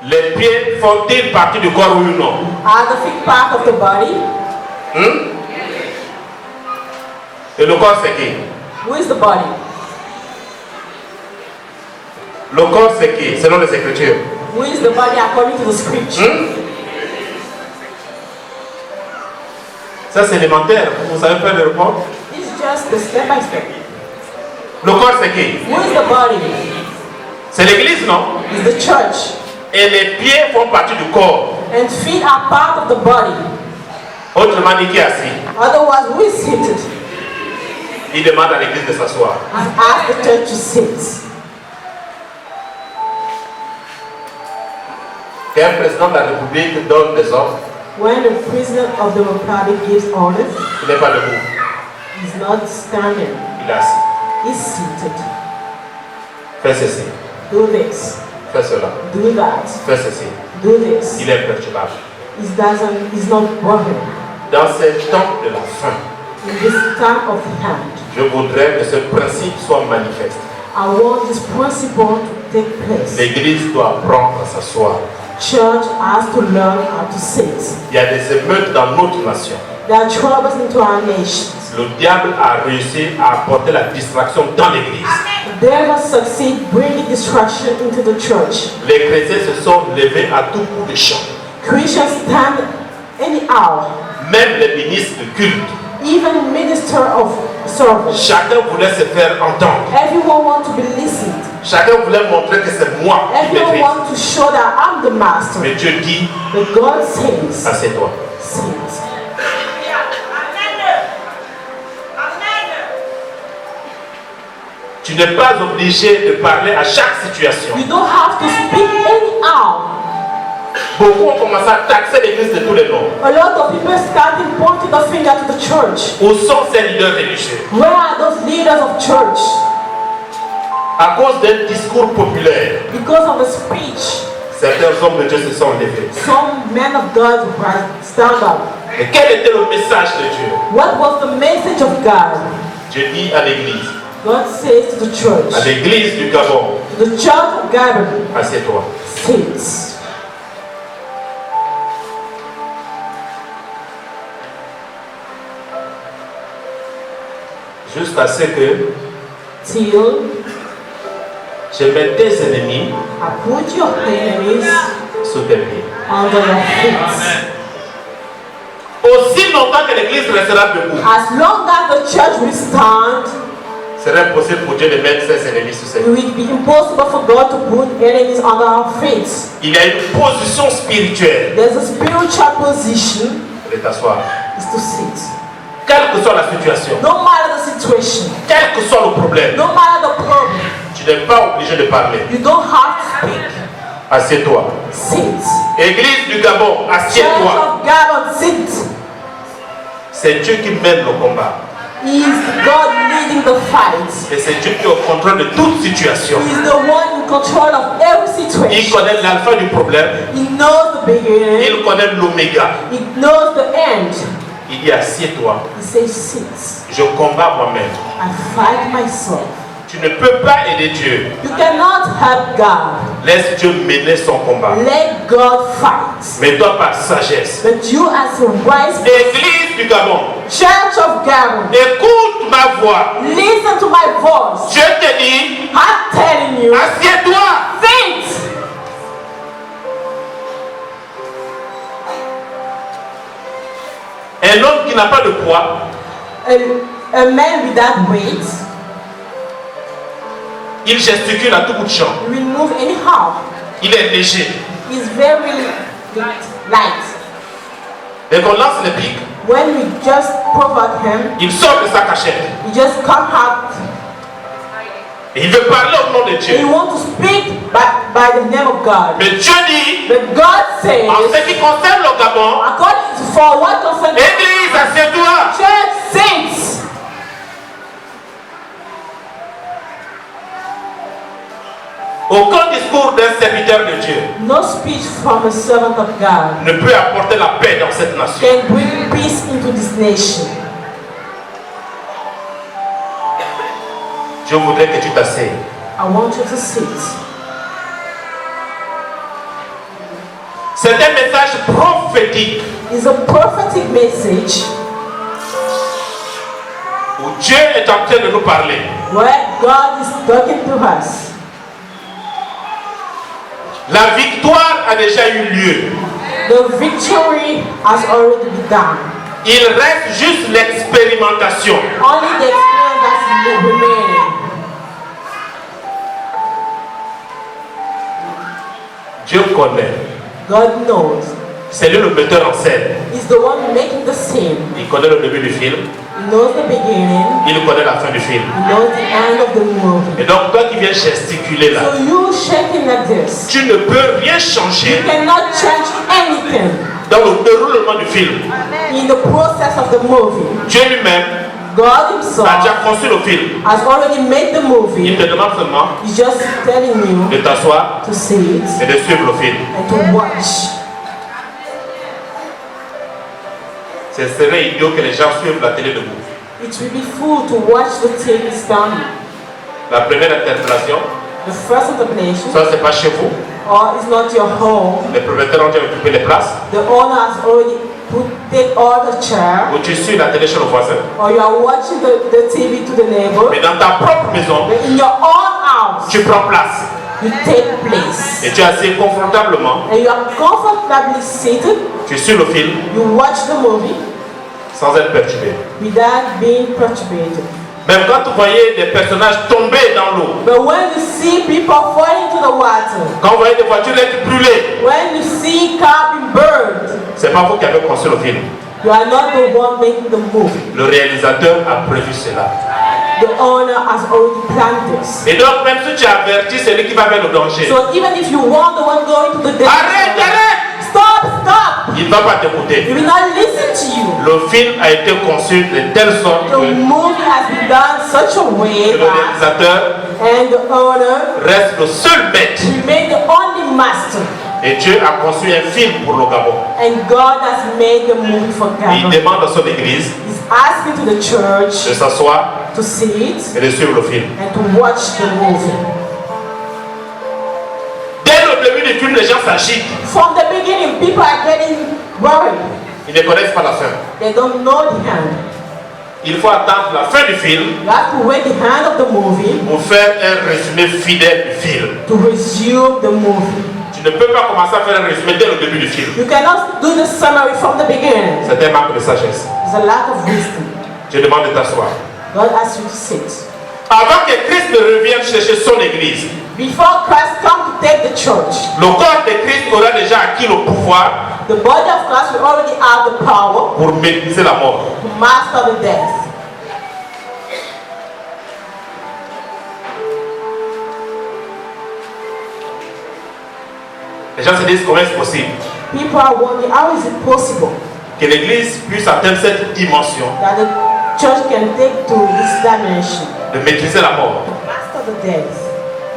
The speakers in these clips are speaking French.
Les pieds font-ils partie du corps, oui ou non? Are the feet part of the body? Et le corps, c'est qui? Who is the body? Le corps, c'est qui, selon les Écritures? Who is the body according to the scripture? Ça, c'est élémentaire. Vous savez faire le report? It's just the step by step. Le corps, c'est qui? Who is the body? C'est l'église, non? It's the church. Et les pieds font partie du corps. And feet are part of the body. Autrement dit, qui est assis? Otherwise, who is seated? Il demande à l'église de s'asseoir. And ask the church to sit. Quand un président de la République donne des ordres, When the president of the republic gives orders, il n'est pas debout, he's not standing. il est assis. He's seated. Fais ceci, Do this. fais cela, Do that. fais ceci. Do this. Il est imperturbable. He's not broken. Dans ces temps de la fin, In this time of the hand, je voudrais que ce principe soit manifeste. I want this principle to take place. L'église doit apprendre à s'asseoir. Church has to learn how to sit. Il y a des émeutes dans notre nation. There are troubles into our nations. Le diable a réussi à apporter la distraction dans l'église. The devil succeed bringing distraction into the church. Les chrétiens se sont levés à tout bout de champ. Christians stand any hour. Même les ministres de culte. Even minister of service. Chacun voulait se faire entendre. Everyone wants to be listened. Chacun voulait montrer que c'est moi qui Everyone maîtrise. wants to show that I'm the master. Mais Dieu dit, But God says, assieds-toi. sit. Tu n'es pas obligé de parler à chaque situation. You don't have to speak anyhow. Beaucoup ont commencé à taxer l'église de tous les noms. A lot of people starting pointing the finger to the church. Où sont ces leaders religieux? Where are those leaders of church? À cause d'un discours populaire, Because of the speech, certains hommes de Dieu se sont levés. some men of God stand up. Et quel était le message de Dieu? What was the message of God? Dieu dit à l'église, God says to the à church, l'église du Gabon, to the church of Gabriel, assieds-toi. sit. Jusqu'à ce que Till je mette tes ennemis I put your enemies sous tes pieds. under your feet. Aussi longtemps que l'église restera debout, As long as the church will stand, il serait impossible pour Dieu de mettre ses ennemis sous ses it pieds. will be impossible for God to put enemies under our feet. Il y a une position spirituelle There's a spiritual position de t'asseoir. is to sit. Quelle que soit la situation, No matter the situation, quel que soit le problème, no matter the problem, tu n'es pas obligé de parler. you don't have to speak. Assieds-toi. Sit. Église du Gabon, Church assieds-toi. of God, sit. C'est Dieu qui mène le combat. He is God leading the fight. Et c'est Dieu qui est au contrôle de toute situation. He is the one in control of every Il situation. connaît l'alpha du problème. He knows the beginning. Il connaît l'oméga. He knows the end. Il dit assieds-toi. He says, sit. Je combats moi-même. I fight myself. Tu ne peux pas aider Dieu. You cannot help God. Laisse Dieu mener son combat. Let God fight. Mais toi par sagesse. But you as a wise Église du Gabon, Church of Gabriel, écoute ma voix. listen to my voice. Dieu te dit, I'm telling you, assieds-toi. think. Un homme qui n'a pas de poids, A man without weight il gesticule à tout bout de champ. will move anyhow. Il est léger. He's very light. Dès qu'on lance les pics, When we just provoke him, il sort de sa cachette. he just come out. Et il veut parler au nom de He Dieu. wants to speak by the name of God. Mais Dieu dit, But God says, en ce qui concerne le Gabon, according to for what concerns Église, assieds-toi. church saints, Aucun discours d'un serviteur de Dieu no speech from a servant of God ne peut apporter la paix dans cette nation. can bring peace into this nation. Je voudrais que tu t'asseyes. I want you to sit. C'est un message prophétique It's a prophetic message où Dieu est en train de nous parler. where God is talking to us. La victoire a déjà eu lieu. The victory has already been done. Il reste juste l'expérimentation. Only the experience that's remaining. Dieu connaît. God knows. C'est lui le metteur en scène. He's the one making the scene. Il connaît le début du film. He knows the beginning. Il connaît la fin du film. He knows the end of the movie. Et donc toi qui viens gesticuler là, So you shaking like this. tu ne peux rien You changer cannot change anything dans le déroulement du film. in the process of the movie. Dieu lui-même God himself a déjà conçu le film. has already made the Il movie. te demande seulement He's just telling you de t'asseoir to see it et de suivre le film. and to watch. Ce serait idiot que les gens suivent la télé debout. It will be fool to watch the TV standing. La première interpellation, The first interpellation, ça c'est pas chez vous. or it's not your home. Les propriétaires ont déjà occupé les places. The owner has already take all the chair, Ou tu suis la télé chez le voisin. or you are watching the TV to the neighbor. Mais dans ta propre maison, But in your own house, tu prends place. you take place. Et tu es assis confortablement. And you are comfortably seated. Tu suis le film You watch the movie sans être perturbé. without being perturbed. Même quand tu voyais des personnages tomber dans l'eau, But when you see people falling into the water, quand vous voyez des voitures être brûlées, when you see car being burned, c'est pas vous qui avez conçu le film. you are not the one making the movie. Le réalisateur a prévu cela. The owner has already planned this. Et donc même si tu avertis celui qui va vers le danger, So even if you want the one going to the danger, arrête, arrête, stop! il ne va pas t'écouter. He will not listen to you. Le film a été conçu de telle sorte The que movie has been done such a way le that, réalisateur and the owner reste le seul maître. remain the only master. Et Dieu a conçu un film pour le Gabon. And God has made the movie for Il Gabon. demande à son église He's asking to the de church s'asseoir to see it et de suivre le film. and to watch the movie. Dès le début du film, les gens s'agitent. From the beginning, people are getting worried. Ils ne connaissent pas la fin. They don't know the end. Il faut attendre la fin du film You have to wait the end of the movie pour faire un résumé fidèle du film. to resume the movie. Tu ne peux pas commencer à faire un résumé dès le début du film. You cannot do the summary from the beginning. C'est un manque de sagesse. It's a lack of wisdom. Je demande de t'asseoir. God asks you to sit. Avant que Christ ne revienne chercher son église, Before Christ come to take the church, le corps de Christ aura déjà acquis le pouvoir the body of Christ will already have the power pour maîtriser la mort. to master the death. Les gens se disent comment est-ce possible People are wondering, how is it possible que l'église puisse atteindre cette dimension that the church can take to this dimension, de maîtriser la mort. master the death?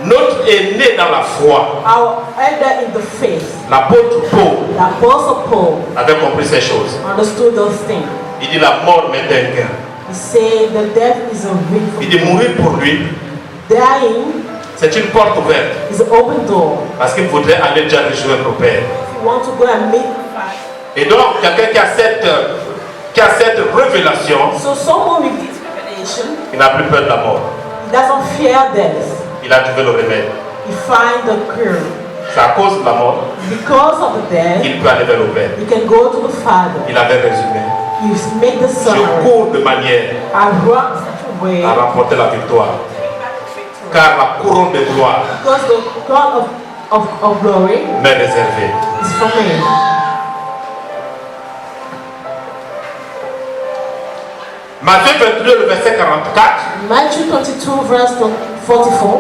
Notre aîné dans la foi, Our elder in the faith, l'apôtre Paul, the apostle Paul, avait compris ces choses. understood those things. Il dit la mort m'est un gain. He said the death is a Il win. dit mourir pour lui, Dying c'est une porte ouverte. is an open door. Parce qu'il voudrait aller déjà rejoindre le Père. If you want to go and meet Christ. Et donc, quelqu'un qui a cette révélation, So someone with this revelation, il n'a plus peur de la mort. he doesn't fear death. Il a trouvé le remède. He finds the cure. C'est à cause de la mort Because of the death, qu'il peut aller vers le Père. you can go to the Father. Il avait résumé. You make the Je summary cours de manière and run such a way à remporter la victoire. Car la couronne de gloire because the God of glory m'est réservée. is for me. Matthieu 22, le verset 44, Matthew 22 verse 44,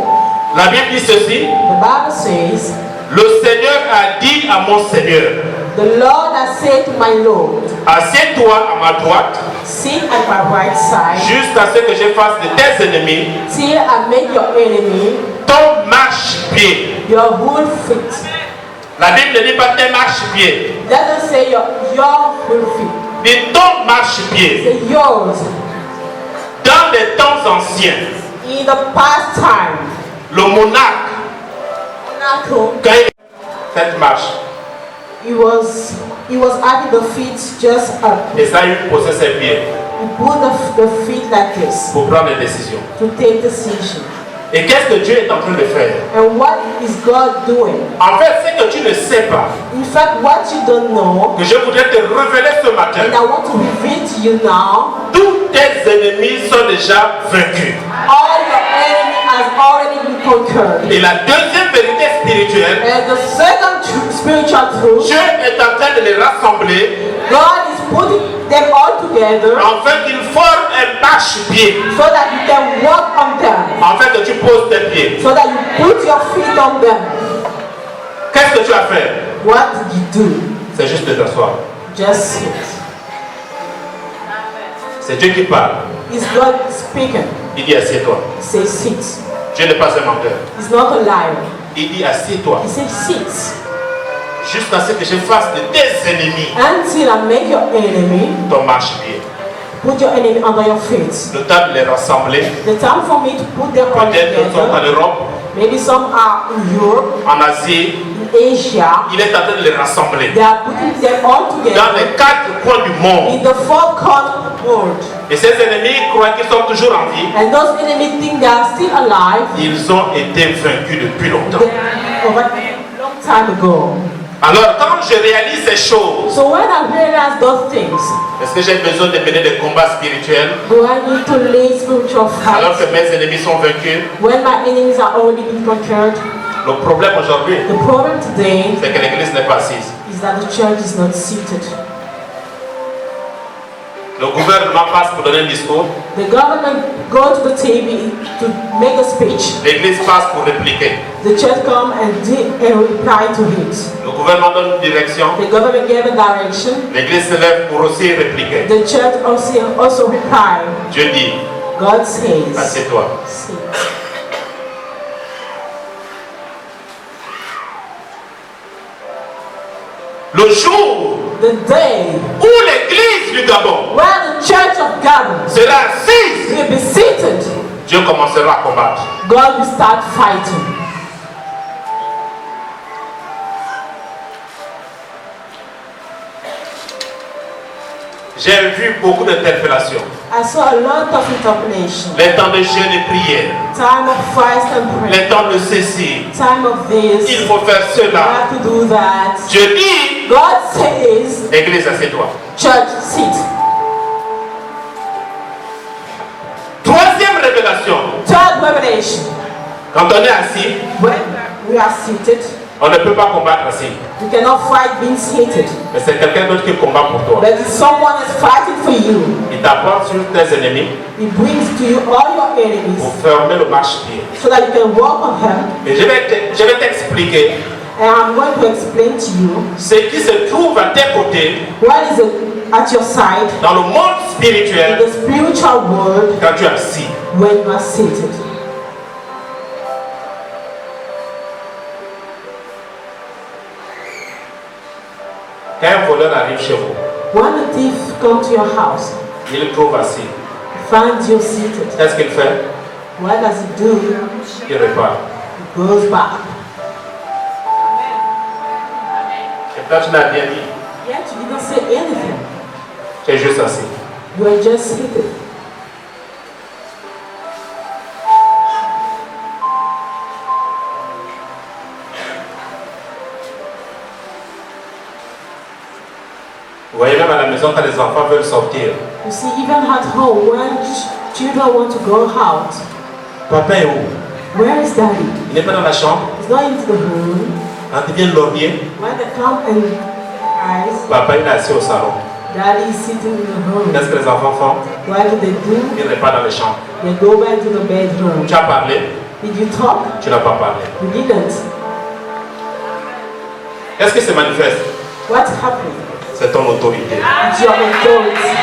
la Bible dit ceci. the Bible says, Le Seigneur a dit à mon Seigneur, the Lord has said to my Lord, assieds-toi à ma droite sit at my right side jusqu'à ce que je fasse de tes ennemis till I make your enemy ton marche-pied. your good feet. La Bible ne dit pas tes marche-pieds, It doesn't say your good feet. dit ton marche-pied. Say yours. Dans les temps anciens, In the past time, le monarque, Monaco, quand il fait cette marche, he was having the feet just up. Esaü posait ses pieds He put the feet like this pour prendre des décisions. to take decision. Et qu'est-ce que Dieu est en train de faire? And what is God doing? En fait, c'est que tu ne sais pas, In fact, what you don't know, que je voudrais te révéler ce matin. and I want to reveal to you now, Tous tes ennemis sont déjà vaincus. all your enemy has already been conquered. Et la deuxième vérité spirituelle, And the second spiritual truth, Dieu est en train de les rassembler God is putting them all together afin qu'ils forment un marchepied. so that you can walk on them, Afin que tu poses tes pieds. so that you put your feet on them. Qu'est-ce que tu as fait? What did you do? C'est juste de t'asseoir. Just sit. C'est Dieu qui parle. Is God speaking? Il dit assieds-toi. He says sit. Dieu n'est pas un menteur. He's not a liar. Il dit assieds-toi. He says sit. Jusqu'à ce que je fasse de tes ennemis Until I make your enemy, ton marchepied. put your enemy under your feet. Le temps de les rassembler. The time for me to put them all Peut-être qu'ils sont en together. Europe, Maybe some are in Europe, en Asie. in Asia. Il est en train de les rassembler. They are putting them all Dans together les 4 coins du monde. in the four corner world. Et ces ennemis croient qu'ils sont toujours en vie. And those enemies think they are still alive. Ils ont été vaincus depuis longtemps. They over a long time ago. Alors quand je réalise ces choses, So when I realize those things, est-ce que j'ai besoin de mener des combats spirituels do I need to lay spiritual alors fights que mes ennemis sont vaincus? when my enemies are already been conquered? Le problème aujourd'hui, The problem today c'est que l'église n'est pas assise. is that the church is not seated. Le gouvernement passe pour donner un discours, The government go to the TV to make a speech. l'église passe pour répliquer. The church come and reply to it. Le gouvernement donne une direction, The government gave a direction. l'église se lève pour aussi répliquer. The church also reply. Dieu dit, God says, assieds-toi. sit. Le jour The day où l'église du Gabon where the church of God sera assise, will be seated, Dieu commencera à combattre. God will start fighting. J'ai vu beaucoup d'interpellations. I saw a lot of interpolation. Les temps de jeûne et prière, Time of fast and prayer. les temps de ceci. Time of this. Il faut faire You cela. have to do that. Dieu dit, God says, église, assieds-toi. church, sit. Troisième révélation. Third revelation. Quand on est assis, When we are seated, on ne peut pas combattre assis. we cannot fight being seated. Mais c'est quelqu'un d'autre qui combat pour toi. But if someone is fighting for you, Il t'apporte sur tes ennemis he brings to you all your enemies pour fermer le marchepied. so that you can walk on him. Et je vais t'expliquer And I'm going to explain to you ce qui se trouve à tes côtés what is at your side dans le monde in spirituel the spiritual world quand tu es assis. when you are seated. Quand un voleur arrive chez vous, When a thief comes to your house, il le trouve assis. finds you seated, Qu'est-ce qu'il fait? what does he do? Il repart. He goes back. Et toi, tu n'as rien dit. Yet you didn't say anything. Tu es juste assis. You are just seated. Vous voyez même à la maison quand les enfants veulent sortir. You see, even at home, when children want to go out, Papa est où? where is daddy? Il n'est pas dans la chambre. He's not into the room. Quand il vient l'ornier, When they come and guys, papa il est assis au salon. daddy is sitting in the room. Qu'est-ce que les enfants font? What do they do? Ils repartent dans les chambres. They go back to the bedroom. Tu as parlé, Did you talk? tu n'as pas parlé. You didn't. Qu'est-ce qui se manifeste? What's happening? C'est ton autorité. It's your authority.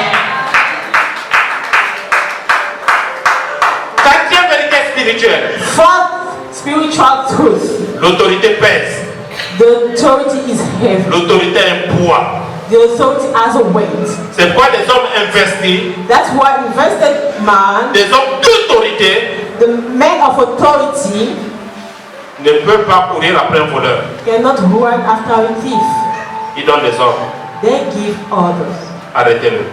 Quatrième vérité spirituelle. Fourth spiritual truth. L'autorité pèse. The authority is heavy. L'autorité a un poids. The authority has a weight. C'est pourquoi des hommes investis, That's why invested man, des hommes d'autorité, the man of authority, ne peuvent pas courir après un voleur. cannot run after a thief. Il donne des ordres. They give orders. Arrêtez-le.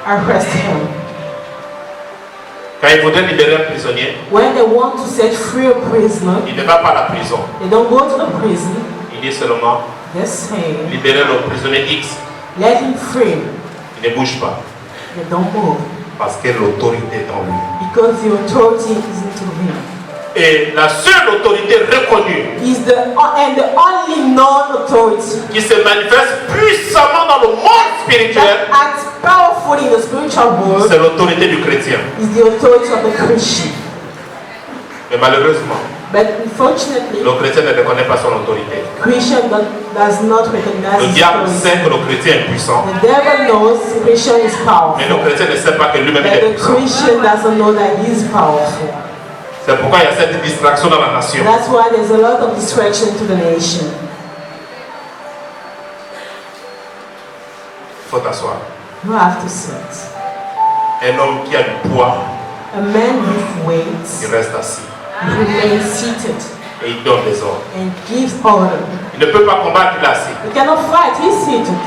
Arrest him. Quand il voudrait libérer un prisonnier, When they want to set free a prisoner, il ne va pas à la prison. they don't go to the prison. Il dit seulement, They say, libérez le prisonnier X. let him free. Il ne bouge pas. They don't move. Parce que l'autorité est en lui. Because the authority is into him. Et la seule autorité reconnue Is the only known authority qui se manifeste puissamment dans le monde spirituel, that acts powerfully in the spiritual world c'est l'autorité du chrétien. is the authority of the Christian. Mais malheureusement, But unfortunately, le chrétien ne reconnaît pas son autorité. Christian does not recognize Le his diable authority. sait que le chrétien est puissant, The devil knows Christian is powerful. mais le chrétien ne sait pas que lui-même But est the puissant. Christian doesn't know that he is powerful. C'est pourquoi il y a cette distraction dans la nation. That's why there's a lot of distraction to the nation. Il faut t'asseoir. You have to sit. Un homme qui a du poids, A man with weight il reste assis remains seated et il donne des ordres. and gives order. Il ne peut pas combattre, il est assis. He cannot fight, he's seated.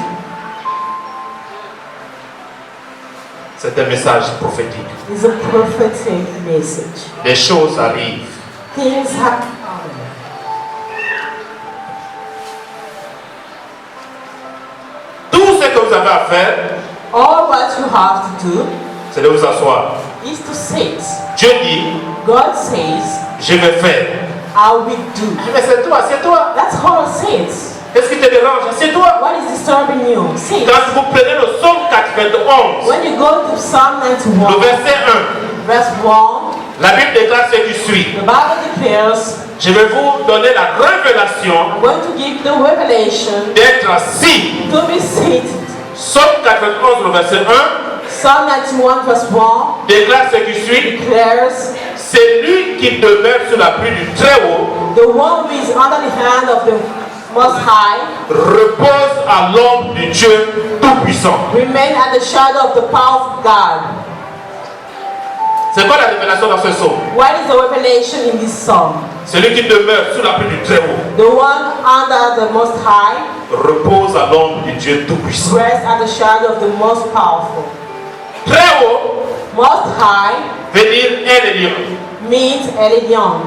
C'est un message prophétique. It's a prophetic message. Des choses arrivent. Things happen. Tout ce que vous avez à faire, All what you have to do c'est de vous asseoir. is to sit. Dieu dit, God says, je vais faire. I will do. Je vais, assieds-toi. That's how it says. Qu'est-ce qui te dérange? Assieds-toi. What is disturbing you? Sit. Quand vous prenez le psaume 91, When you go to Psalm le 91, verset 1, verse 1, la Bible déclare ce qui suit. the Bible declares, Je vais vous donner la révélation I'm going to give the revelation d'être assis. to be seated. Psaume 91, le verset 1, Psalm 91 verse 1 déclare ce qui suit. declares, C'est lui qui demeure sous la pluie du Très-Haut, the one who is under the hand of the Most High repose à l'ombre du Dieu Tout-Puissant. remain at the shadow of the power of God. C'est quoi la révélation dans ce psaume? What is the revelation in this psalm? Celui qui demeure sous la pluie du Très-Haut The one under the Most High repose à l'ombre du Dieu Tout-Puissant. rests at the shadow of the Most Powerful. Très-Haut Most High veut dire El Elyon. means Elyon.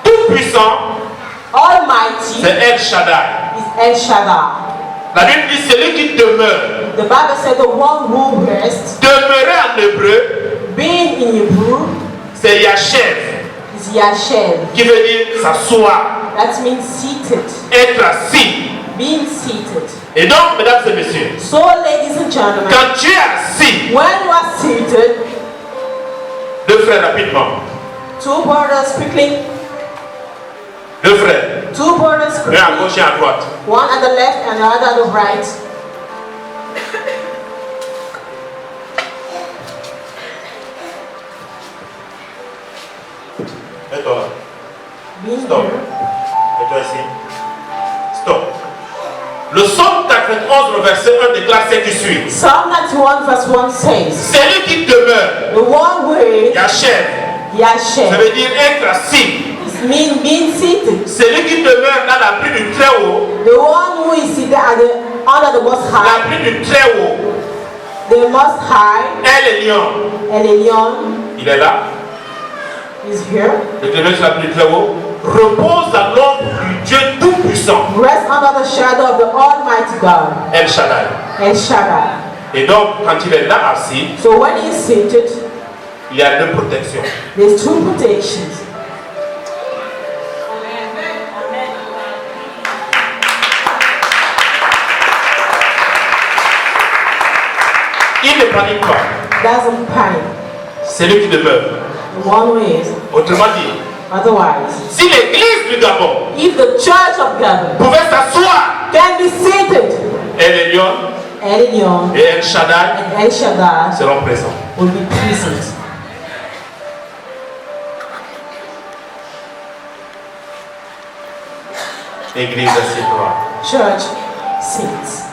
Tout-Puissant, Almighty c'est El Shaddai. is El Shaddai. La Bible dit celui qui demeure. The Bible said the one who rests, Demeurer en hébreu, being in Hebrew, c'est Yashev, is Yashem. qui veut dire s'asseoir, That means seated, être assis. being seated. Et donc, mesdames et messieurs, So, ladies and gentlemen, quand tu es assis, when you are seated, deux frères rapidement, two brothers quickly, deux frères, two brothers un à quickly, gauche et à droite. one at the left and the other at the right. Mets-toi là. Being Stop. here. Mets-toi ici. Stop. Le psaume 91, le verset 1 déclare ce qui suit. Psalm 91 verse 1 says, Celui qui demeure, the one word, Yashev, ça Yashem, veut dire être assis. means being seated. Celui qui demeure dans la pluie du Très-Haut, The one who is seated at the, under the Most la High, pluie du Très-Haut, the Most High, El Elyon, Elyon, il est là. is here. Le demeure sur la pluie du Très-Haut, repose à l'ombre du Dieu Tout-Puissant, Rest under the shadow of the Almighty God, El Shaddai. El Shaddai. Et donc, quand il est là assis, So when he is seated, il y a deux protections. there's two protections. Il ne panique pas. Doesn't panic. C'est lui qui demeure. The one who is. Autrement dit, Otherwise, si l'église du Gabon if the church of God pouvait s'asseoir, can be seated, El Elyon Elyon et El Shaddai and El Shaddai seront présents. will be present. Église, assieds-toi. Church sits.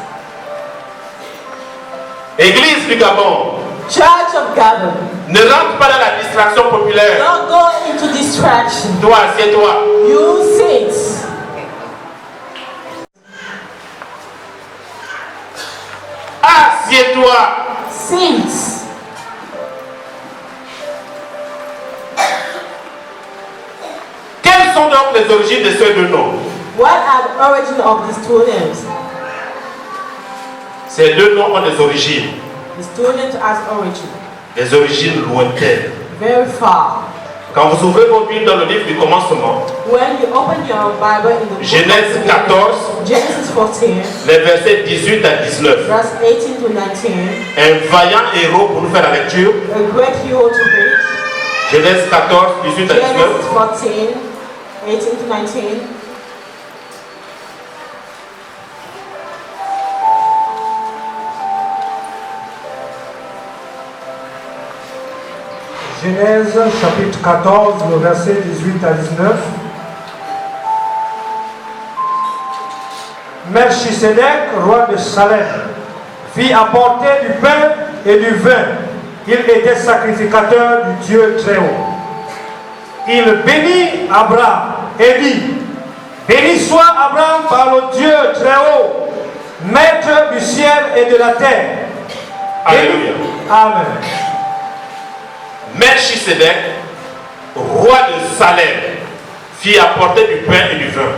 Église du Gabon, Church of God, ne rentre pas dans la distraction populaire. don't go into distraction. Toi, assieds-toi. You sit. seeds. Quelles sont donc les origines de ces deux noms? What are the origin of these two names? Ces deux noms ont des origines. These two names has origin. Des origines lointaines. Very far. Quand vous ouvrez vos Bibles dans le livre du commencement, When you open your Bible in the book Genèse of 14, Genesis 14, les versets 18 à 19. verse 18 to 19, Un vaillant héros pour nous faire la lecture. a great hero to read. Genèse 14, 18 à 19. Genesis 14, 18 to 19. Genèse chapitre 14, le verset 18 à 19. Melchisédek, roi de Salem, fit apporter du pain et du vin. Il était sacrificateur du Dieu Très-Haut. Il bénit Abraham et dit, béni soit Abraham par le Dieu Très-Haut, maître du ciel et de la terre. Alléluia. Amen. Melchisédek, roi de Salem, fit apporter du pain et du vin.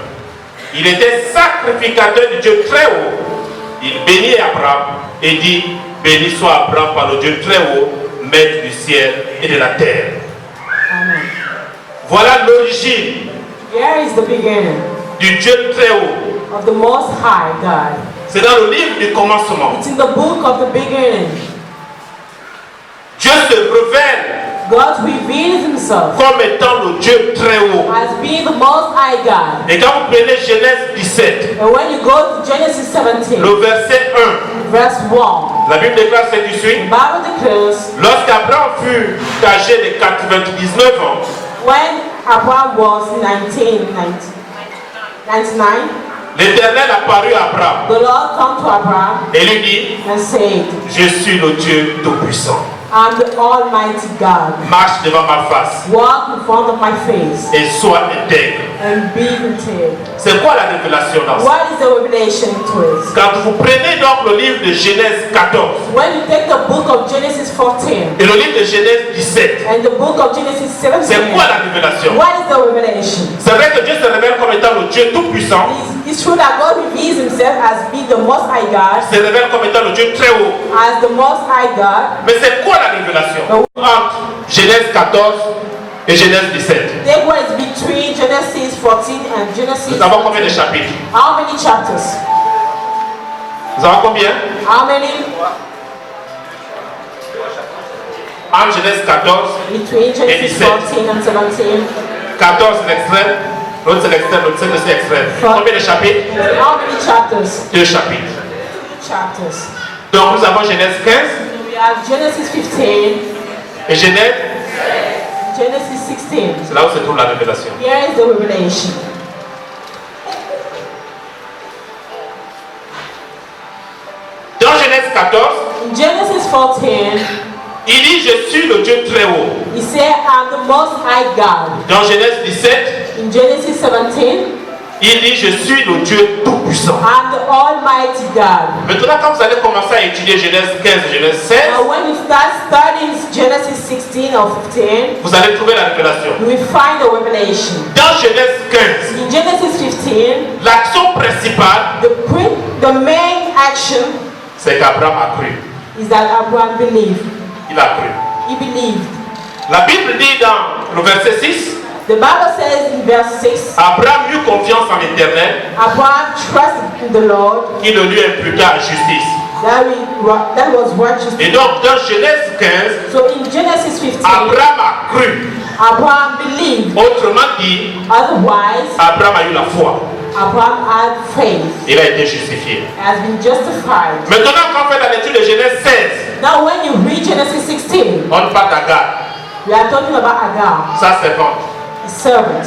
Il était sacrificateur du Dieu Très-Haut. Il bénit Abraham et dit, béni soit Abraham par le Dieu Très-Haut, maître du ciel et de la terre. Amen. Voilà l'origine Here is the beginning du Dieu Très-Haut. of the Most High God. C'est dans le livre du commencement. It's in the book of the beginning. Dieu se révèle God reveals himself comme étant le Dieu Très-Haut. as being the Most High God. Et quand vous prenez Genèse 17, And when you go to Genesis 17, le verset 1, verse 1, la Bible déclare ce qui the suit. Bible declares, Lorsqu'Abraham fut âgé de 99 ans, when Abraham was 99, l'Éternel apparut à Abraham the Lord came to Abraham et lui dit, and said, je suis le Dieu Tout-Puissant. I'm the Almighty God. Marche devant ma face Walk in front of my face et sois intègre. and be integral. C'est quoi la révélation dans ça? What is the revelation to it? Quand vous prenez donc le livre de Genèse 14 When you take the book of Genesis 14 et le livre de Genèse 17, and the book of Genesis 17, c'est quoi la révélation? what is the revelation? C'est vrai que Dieu se révèle comme étant le Dieu Tout-Puissant, It's true that God reveals himself as being the Most High God, se révèle comme étant le Dieu Très-Haut. as the Most High God. Mais c'est quoi la révélation entre Genèse 14 et Genèse 17? Take what is between Genesis 14 and Genesis. Nous avons combien de chapitres? How many chapters? Nous avons combien? How many? Entre Genèse 14, Between Genesis 17. 14 and 17. 14 c'est l'extrême, l'autre c'est l'extrême, l'autre c'est l'extrême. Combien de chapitres? How many chapters? 2 chapitres. Chapters. Donc nous avons Genèse 15 We have Genesis 15, et Genèse, Genesis 16. c'est là où se trouve la révélation. Here is the revelation. Dans Genèse 14, In Genesis 14, il dit je suis le Dieu Très-Haut. he said, I'm the Most High God. Dans Genèse 17, In Genesis 17, il dit je suis le Dieu Tout-Puissant. I'm the Almighty God. Maintenant quand vous allez commencer à étudier Genèse 15 et Genèse 16, Now, when you start studying Genesis 16 or 15, vous allez trouver la révélation. you will find the revelation. Dans Genèse 15, In Genesis 15, l'action principale, the main action c'est qu'Abraham a cru. is that Abraham believed. Il a cru. He believed. La Bible dit dans le verset 6, The Bible says in verse 6, Abraham eut confiance en l'Éternel Abraham trusted in the Lord. qui le lui imputa à justice. That was righteousness. Et donc dans Genèse 15, So in Genesis 15, Abraham a cru. Abraham believed. Autrement dit, Otherwise, Abraham a eu la foi. Abraham had faith, Il a été justifié. has been justified. Maintenant, quand on fait la lecture de Genèse 16, Now, when you read Genesis 16, on parle d'Agar, we are talking about Agar, sa servante, a servant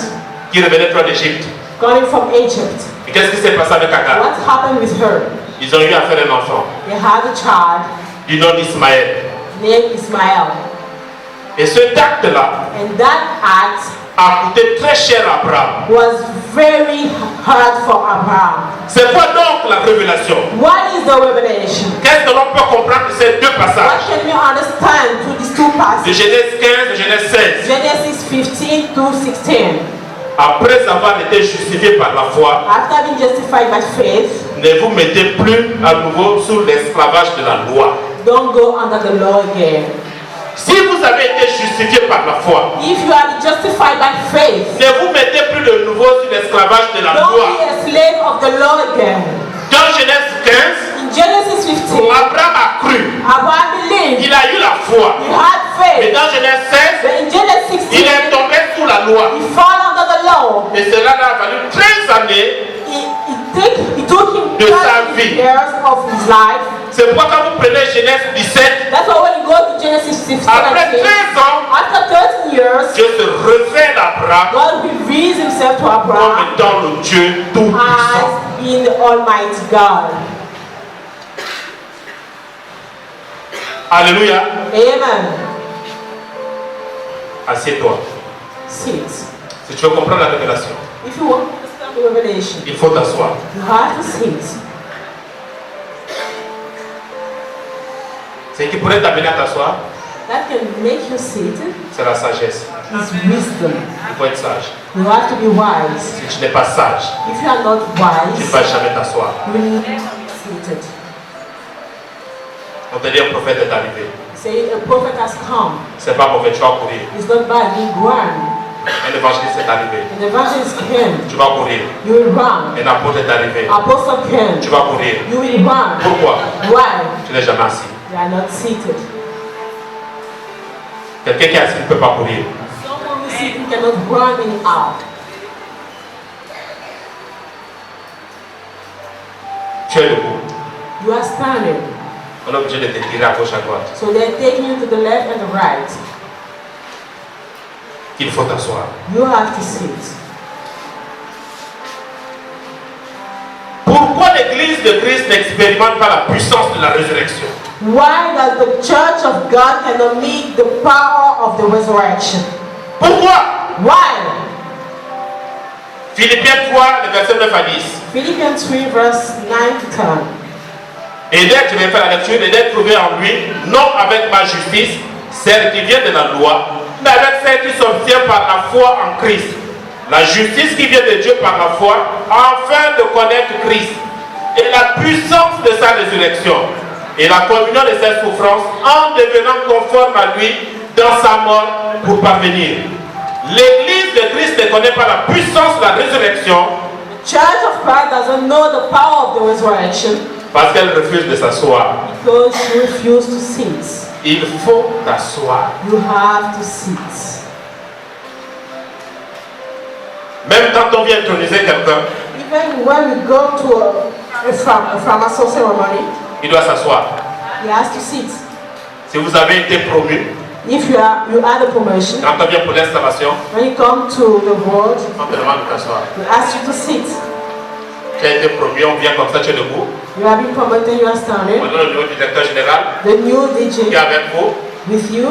qui revenait de d'Égypte. coming from Egypt. Et qu'est-ce qui s'est passé avec Agar? What happened with her? Ils ont eu à faire un enfant They had a child du nom d'Ismaël. named Ismael. Et cet acte-là And that act a coûté très cher à Abraham. was very hard for Abraham. C'est quoi donc la révélation? What is the revelation? Qu'est-ce que l'on peut comprendre de ces deux What passages? can we understand through these two De passages? Genèse 15 et Genèse 16. Genesis 15 to 16. Après avoir été justifié par la foi, After being justified by faith, ne vous mettez plus à nouveau sous l'esclavage de la loi. don't go under the law again. Si vous avez été justifié par la foi, If you are justified by faith, ne vous mettez plus de nouveau sous l'esclavage de la don't loi. be a slave of the law again. Dans Genèse 15, In Genesis 15, Abraham a cru. Abraham believed. Il a eu la foi. He had Mais faith. dans Genèse 16, But in Genesis il 16, est tombé sous la loi. he fell under the law. Et cela a fallu 13 années. It took him De sa 30 vie. years of his life. C'est pourquoi quand vous prenez Genèse 17, That's why when you go to Genesis 16, après 13 ans, after 13 years, Dieu se révèle à Abraham God reveals himself to comme Abraham étant le Dieu tout-puissant. as being the Almighty God. Alléluia. Amen. Assieds-toi. Sit. Si tu veux comprendre la révélation, If you want to understand the revelation, il faut t'asseoir. you have to sit. Ce qui pourrait t'amener à t'asseoir, That can make you sit c'est la sagesse. is wisdom. Il faut être sage. You have to be wise. Si tu n'es pas sage, If you are not tu ne wise, vas jamais t'asseoir. you will never be seated. On te dit un prophète est arrivé. Say a prophet has come. C'est pas mauvais, tu vas courir. It's not bad, you run. Un évangéliste est arrivé. An evangelist came, Tu vas courir. you will run. Un apôtre est arrivé. Apostle came, Tu vas courir. you will run. Pourquoi? Why? Tu n'es jamais assis. You are not seated. Quelqu'un qui est assis ne peut pas courir. Someone who is sitting cannot run in out. Tu es debout. You are standing. On est obligé de te tirer à gauche, à droite. So they're taking you to the left and the right. Il faut t'asseoir. You have to sit. Pourquoi l'église de Christ n'expérimente pas la puissance de la résurrection? Why does the church of God cannot meet the power of the resurrection? Pourquoi? Why? Philippiens 3, le verset 9 à 10. Philippians 3 verse 9 to 10. Et d'être, je vais faire la lecture, et d'être trouvé en lui, non avec ma justice, celle qui vient de la loi, mais avec celle qui s'obtient par la foi en Christ. La justice qui vient de Dieu par la foi, afin de connaître Christ et la puissance de sa résurrection et la communion de ses souffrances en devenant conforme à lui dans sa mort pour parvenir. L'église de Christ ne connaît pas la puissance de la résurrection The church of Christ doesn't know the power of the resurrection parce qu'elle refuse de s'asseoir. because you refuse to sit. Il faut t'asseoir. You have to sit. Même quand on vient introniser quelqu'un, Even when we go to a pharmaceutical ceremony, il doit s'asseoir. he has to sit. Si vous avez été promu, If you had a promotion, quand on vient pour l'installation, when you come to the world, on te demande de t'asseoir. we ask you to sit. Tu as été promu, on vient comme ça, tu es debout. You have been promoted, you are standing. On donne le nouveau directeur général The new qui est DJ avec vous, with you.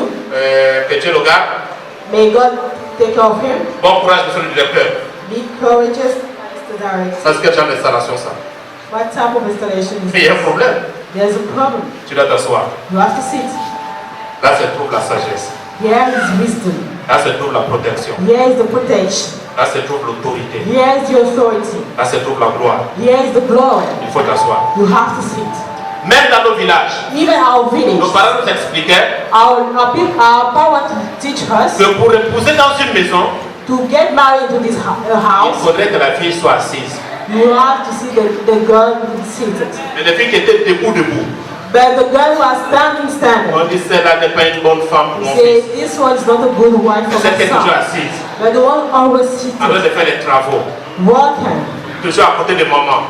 que Dieu le garde. May God take care of him. Bon courage, monsieur le directeur. Be courageous, Mr. Director. Parce que tu as l'installation, ça. What type of installation is Mais il y a un this? problème. There's a problem. Tu dois t'asseoir. You have to sit. Là se trouve la sagesse. Here is wisdom. Là se trouve la protection. Here is the protection. Là se trouve l'autorité. Here is the authority. Là se trouve la gloire. Here is the glory. Il faut t'asseoir. You have to sit. Même dans nos villages, Even our village, nos parents nous expliquaient our parents teach us que pour épouser dans une maison, to get married into this il house, faudrait que la fille soit assise. you have to see the girl seated. Mais les filles qui étaient debout. But the girl who was standing. On dit celle-là n'est pas une bonne femme pour mon Say, fils. this one is not a good wife for Celle qui est my toujours son. assise, But the one always en train seated, de faire des travaux, walking toujours à côté de maman.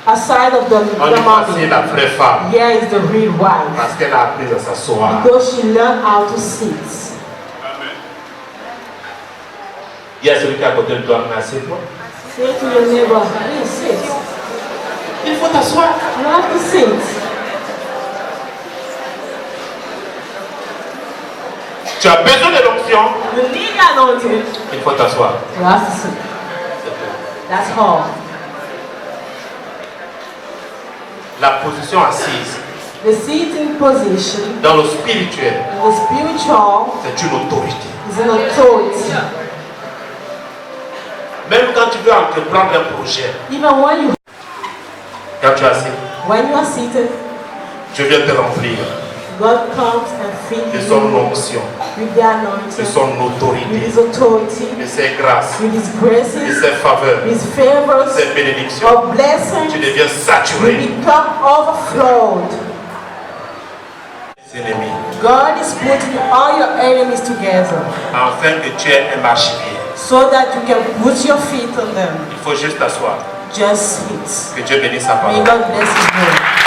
aside of On the dit voici mommy. la vraie femme, Here is the real wife. parce qu'elle a appris à s'asseoir. Because she learned how to sit. Il y a celui qui est à côté de toi, mais assieds-toi. Say to your neighbor, please sit. Il faut t'asseoir. You have to sit. Tu as besoin de l'onction, You need anointing. il faut t'asseoir. You have to sit. That's all. La position assise The seating position dans le spirituel, in the spiritual c'est une autorité. is an authority. Même quand tu veux entreprendre un projet, Even quand tu es assis, when you are seated, Dieu vient te remplir God comes and fills de son you onction, with the de anointing, son with autorité, His authority, de ses grâces, with His de graces, ses faveurs, His de favors, ses bénédictions. of blessings. Tu deviens You saturé. become overflowed. Ses ennemis, God is putting all your enemies together afin que tu aies un marchepied. so that you can put your feet on them. Il faut juste t'asseoir. Just sit. Que Dieu bénisse sa May parole. God bless His word.